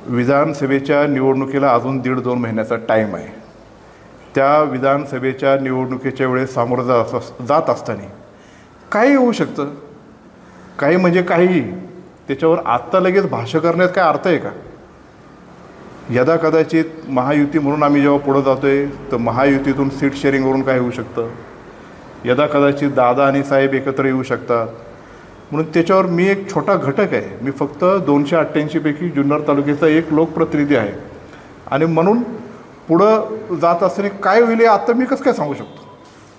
विधानसभेच्या निवडणुकीला अजून 1.5-2 महिन्याचा टाईम आहे. त्या विधानसभेच्या निवडणुकीच्या वेळेस सामोरं जात असताना काही होऊ शकतं, काही म्हणजे काही. त्याच्यावर आत्ता लगेच भाष्य करण्यात काय अर्थ आहे का? यदा कदाचित महायुती म्हणून आम्ही जेव्हा पुढं जातो आहे तर महायुतीतून सीट शेअरिंगवरून काय होऊ शकतं, यदा कदाचित दादा आणि साहेब एकत्र येऊ शकतात. म्हणून त्याच्यावर मी एक छोटा घटक आहे. मी फक्त 288 पैकी जुन्नर तालुक्याचा एक लोकप्रतिनिधी आहे आणि म्हणून पुढं जात असताना काय होईल आता मी कसं काय सांगू शकतो.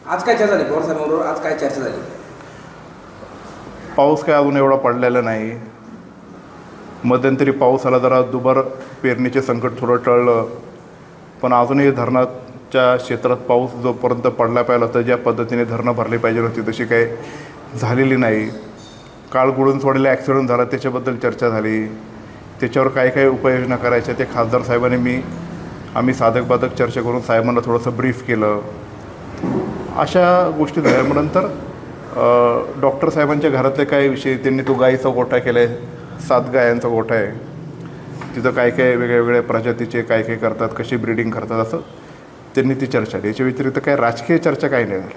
आज काय चर्चा झाली पवार साहेबांबरोबर, आज काय चर्चा झाली? पाऊस काय अजून एवढा पडलेला नाही. मध्यंतरी पाऊस आला, जरा दुबार पेरणीचे संकट थोडं टळलं, पण अजूनही धरणाच्या क्षेत्रात पाऊस जोपर्यंत पडला पाहिजे होता, ज्या पद्धतीने धरणं भरली पाहिजे होती तशी काही झालेली नाही. काळ गुळून सोडलेला ॲक्सिडेंट झाला त्याच्याबद्दल चर्चा झाली. त्याच्यावर काय काय उपाययोजना करायच्या ते खासदार साहेबांनी आम्ही साधक बाधक चर्चा करून साहेबांना थोडंसं ब्रीफ केलं. अशा गोष्टी झाल्या. मग नंतर डॉक्टर साहेबांच्या घरातले काय विषय, त्यांनी तो गाईचा गोठा केला आहे, 7 गायांचा गोठा आहे. तिथं काय काय वेगळ्या प्रजातीचे काय काय करतात, कशी ब्रीडिंग करतात, असं त्यांनी ती चर्चा केली. याच्या व्यतिरिक्त काय राजकीय चर्चा काही नाही झाली.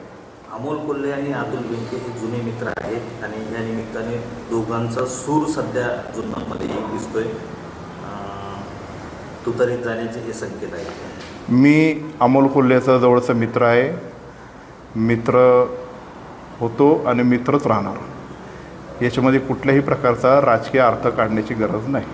अमोल कोल्हे आणि अतुल बेनके हे जुने मित्र आहेत आणि या निमित्ताने दोघांचा सूर सध्या जुन्नरमध्ये एक दिसतोय. तुतारीत जाण्याचे हे संकेत आहेत. मी अमोल कोल्हेचा जवळचा मित्र आहे. मित्र होतो आणि मित्रच राहणार. याच्यामध्ये कुठल्याही प्रकारचा राजकीय अर्थ काढण्याची गरज नाही.